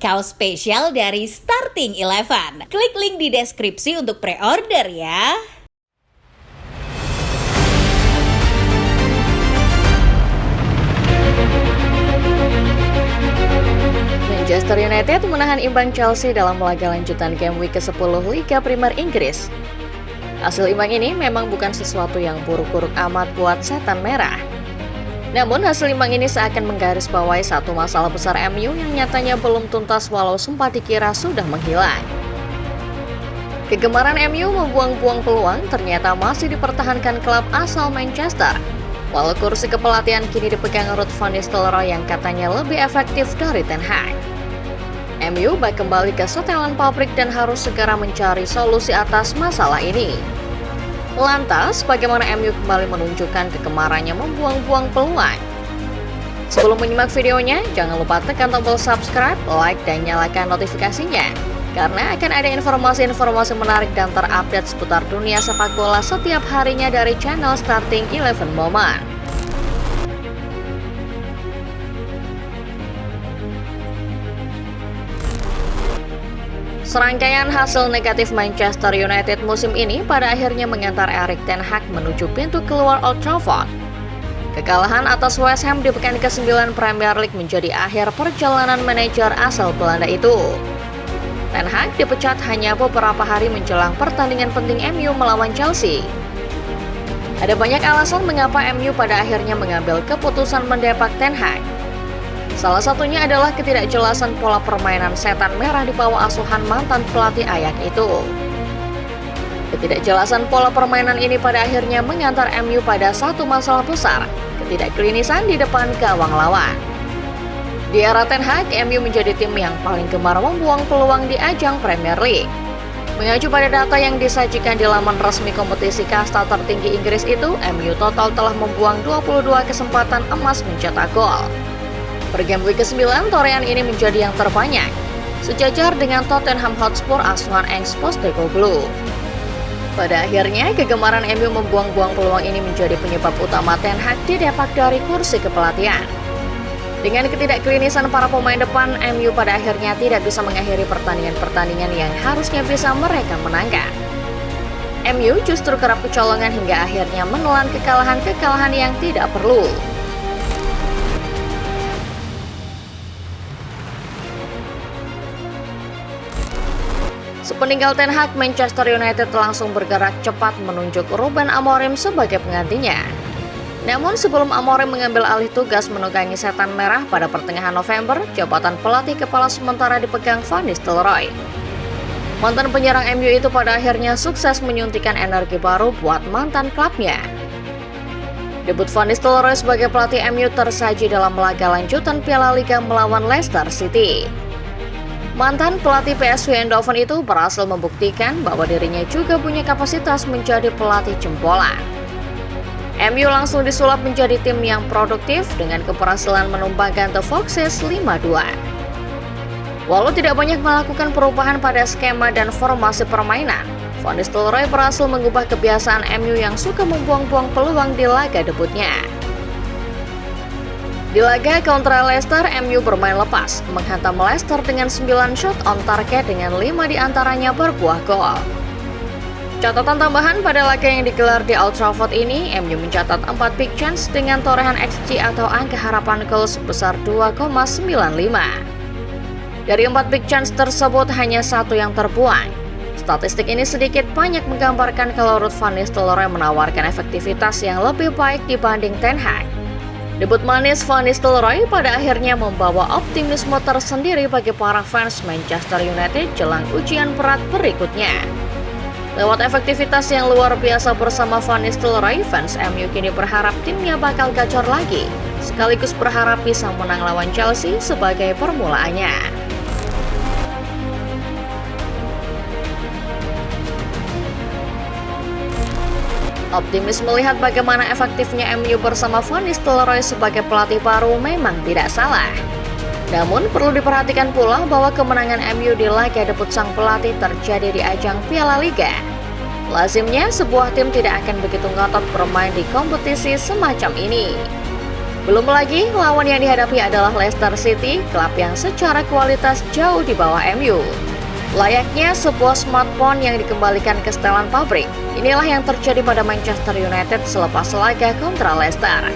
kaos spesial dari Starting Eleven. Klik link di deskripsi untuk pre-order ya. Manchester United menahan imbang Chelsea dalam laga lanjutan game week ke-10 Liga Primer Inggris. Hasil imbang ini memang bukan sesuatu yang buruk-buruk amat buat setan merah. Namun hasil imbang ini seakan menggarisbawahi satu masalah besar MU yang nyatanya belum tuntas walau sempat dikira sudah menghilang. Kegemaran MU membuang-buang peluang ternyata masih dipertahankan klub asal Manchester. Walau kursi kepelatihan kini dipegang Ruud van Nistelrooy yang katanya lebih efektif dari Ten Hag. MU baik kembali ke setelan pabrik dan harus segera mencari solusi atas masalah ini. Lantas, bagaimana MU kembali menunjukkan kegemarannya membuang-buang peluang? Sebelum menyimak videonya, jangan lupa tekan tombol subscribe, like, dan nyalakan notifikasinya. Karena akan ada informasi-informasi menarik dan terupdate seputar dunia sepak bola setiap harinya dari channel Starting Eleven Moment. Serangkaian hasil negatif Manchester United musim ini pada akhirnya mengantar Erik ten Hag menuju pintu keluar Old Trafford. Kekalahan atas West Ham di pekan ke-9 Premier League menjadi akhir perjalanan manajer asal Belanda itu. Ten Hag dipecat hanya beberapa hari menjelang pertandingan penting MU melawan Chelsea. Ada banyak alasan mengapa MU pada akhirnya mengambil keputusan mendepak Ten Hag. Salah satunya adalah ketidakjelasan pola permainan setan merah di bawah asuhan mantan pelatih Ajax itu. Ketidakjelasan pola permainan ini pada akhirnya mengantar MU pada satu masalah besar, ketidakklinisan di depan gawang lawan. Di era Ten Hag, MU menjadi tim yang paling gemar membuang peluang di ajang Premier League. Mengacu pada data yang disajikan di laman resmi kompetisi kasta tertinggi Inggris itu, MU total telah membuang 22 kesempatan emas mencetak gol. Per game week ke-9, torehan ini menjadi yang terbanyak, sejajar dengan Tottenham Hotspur asuhan Ange Postecoglou. Pada akhirnya, kegemaran MU membuang-buang peluang ini menjadi penyebab utama Ten Hag didepak dari kursi kepelatihan. Dengan ketidakklinisan para pemain depan, MU pada akhirnya tidak bisa mengakhiri pertandingan-pertandingan yang harusnya bisa mereka menangkan. MU justru kerap kecolongan hingga akhirnya menelan kekalahan-kekalahan yang tidak perlu. Sepeninggal Ten Hag, Manchester United langsung bergerak cepat menunjuk Ruben Amorim sebagai penggantinya. Namun sebelum Amorim mengambil alih tugas menukangi setan merah pada pertengahan November, jabatan pelatih kepala sementara dipegang Van Nistelrooy. Mantan penyerang MU itu pada akhirnya sukses menyuntikkan energi baru buat mantan klubnya. Debut Van Nistelrooy sebagai pelatih MU tersaji dalam laga lanjutan Piala Liga melawan Leicester City. Mantan pelatih PSV Eindhoven itu berhasil membuktikan bahwa dirinya juga punya kapasitas menjadi pelatih jempolan. MU langsung disulap menjadi tim yang produktif dengan keberhasilan menumbangkan The Foxes 5-2. Walau tidak banyak melakukan perubahan pada skema dan formasi permainan, Van Nistelrooy berhasil mengubah kebiasaan MU yang suka membuang-buang peluang di laga debutnya. Di laga kontra Leicester, MU bermain lepas, menghantam Leicester dengan 9 shot on target dengan 5 diantaranya berbuah gol. Catatan tambahan pada laga yang digelar di Old Trafford ini, MU mencatat 4 big chance dengan torehan XG atau angka harapan gol sebesar 2,95. Dari 4 big chance tersebut, hanya satu yang terbuang. Statistik ini sedikit banyak menggambarkan kalau Ruud van Nistelrooy menawarkan efektivitas yang lebih baik dibanding Ten Hag. Debut manis Van Nistelrooy pada akhirnya membawa optimisme tersendiri bagi para fans Manchester United jelang ujian berat berikutnya. Lewat efektivitas yang luar biasa bersama Van Nistelrooy, fans MU kini berharap timnya bakal gacor lagi, sekaligus berharap bisa menang lawan Chelsea sebagai permulaannya. Optimis melihat bagaimana efektifnya MU bersama Van Nistelrooy sebagai pelatih baru memang tidak salah. Namun perlu diperhatikan pula bahwa kemenangan MU di laga debut sang pelatih terjadi di ajang Piala Liga. Lazimnya sebuah tim tidak akan begitu ngotot bermain di kompetisi semacam ini. Belum lagi, lawan yang dihadapi adalah Leicester City, klub yang secara kualitas jauh di bawah MU. Layaknya sebuah smartphone yang dikembalikan ke setelan pabrik, inilah yang terjadi pada Manchester United selepas laga kontra Leicester.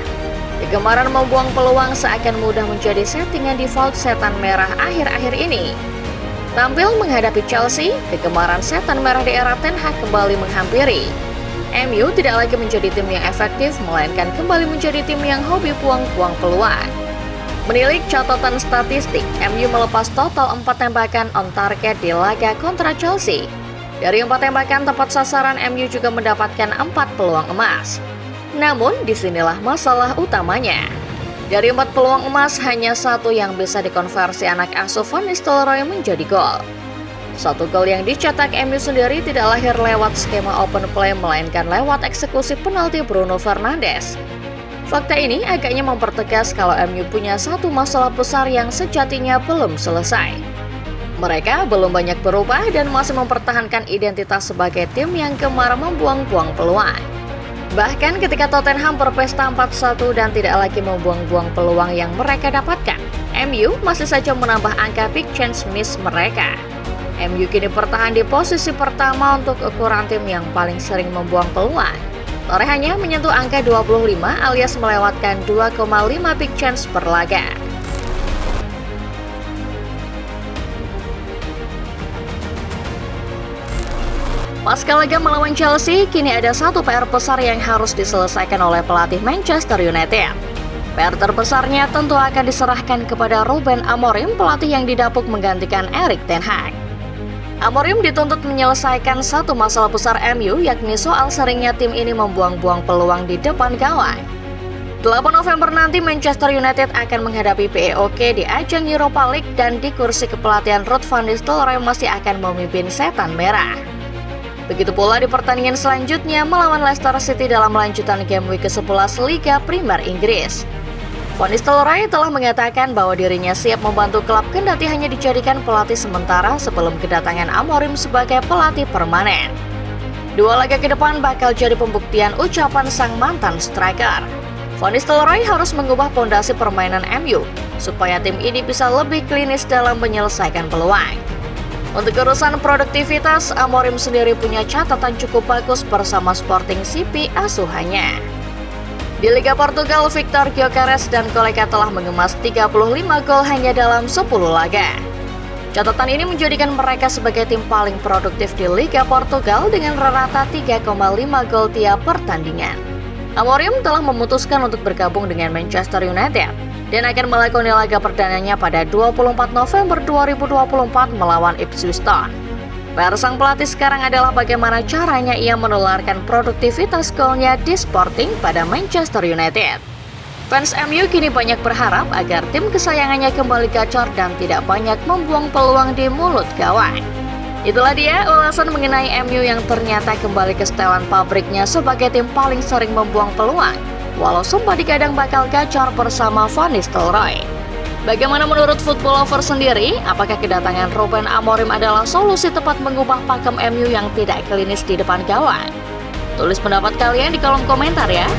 Kegemaran membuang peluang seakan mudah menjadi settingan default setan merah akhir-akhir ini. Tampil menghadapi Chelsea, kegemaran setan merah di era Ten Hag kembali menghampiri. MU tidak lagi menjadi tim yang efektif, melainkan kembali menjadi tim yang hobi buang-buang peluang. Menilik catatan statistik, MU melepas total 4 tembakan on target di laga kontra Chelsea. Dari 4 tembakan tepat sasaran, MU juga mendapatkan 4 peluang emas. Namun, disinilah masalah utamanya. Dari 4 peluang emas, hanya 1 yang bisa dikonversi anak asuh Van Nistelrooy menjadi gol. 1 gol yang dicetak MU sendiri tidak lahir lewat skema open play, melainkan lewat eksekusi penalti Bruno Fernandes. Fakta ini agaknya mempertegas kalau MU punya satu masalah besar yang sejatinya belum selesai. Mereka belum banyak berubah dan masih mempertahankan identitas sebagai tim yang gemar membuang-buang peluang. Bahkan ketika Tottenham berpesta 4-1 dan tidak lagi membuang-buang peluang yang mereka dapatkan, MU masih saja menambah angka big chance miss mereka. MU kini bertahan di posisi pertama untuk ukuran tim yang paling sering membuang peluang. Torehannya menyentuh angka 25 alias melewatkan 2,5 big chance per laga. Pasca laga melawan Chelsea, kini ada satu PR besar yang harus diselesaikan oleh pelatih Manchester United. PR terbesarnya tentu akan diserahkan kepada Ruben Amorim, pelatih yang didapuk menggantikan Erik ten Hag. Amorim dituntut menyelesaikan satu masalah besar MU, yakni soal seringnya tim ini membuang-buang peluang di depan gawang. 8 November nanti Manchester United akan menghadapi PAOK di ajang Europa League dan di kursi kepelatihan Ruud van Nistelrooy masih akan memimpin setan merah. Begitu pula di pertandingan selanjutnya melawan Leicester City dalam lanjutan game week ke-11 Liga Primer Inggris. Van Nistelrooy telah mengatakan bahwa dirinya siap membantu klub kendati hanya dijadikan pelatih sementara sebelum kedatangan Amorim sebagai pelatih permanen. 2 laga ke depan bakal jadi pembuktian ucapan sang mantan striker. Van Nistelrooy harus mengubah pondasi permainan MU supaya tim ini bisa lebih klinis dalam menyelesaikan peluang. Untuk urusan produktivitas, Amorim sendiri punya catatan cukup bagus bersama Sporting CP asuhannya. Di Liga Portugal, Victor Gyökeres dan kolega telah mengemas 35 gol hanya dalam 10 laga. Catatan ini menjadikan mereka sebagai tim paling produktif di Liga Portugal dengan rata 3,5 gol tiap pertandingan. Amorim telah memutuskan untuk bergabung dengan Manchester United dan akan melakoni laga perdananya pada 24 November 2024 melawan Ipswich Town. PR sang pelatih sekarang adalah bagaimana caranya ia menularkan produktivitas golnya di Sporting pada Manchester United. Fans MU kini banyak berharap agar tim kesayangannya kembali gacor dan tidak banyak membuang peluang di mulut gawang. Itulah dia ulasan mengenai MU yang ternyata kembali ke setelan pabriknya sebagai tim paling sering membuang peluang, walau sempat digadang bakal gacor bersama Van Nistelrooy. Bagaimana menurut football lover sendiri? Apakah kedatangan Ruben Amorim adalah solusi tepat mengubah pakem MU yang tidak klinis di depan gawang? Tulis pendapat kalian di kolom komentar ya.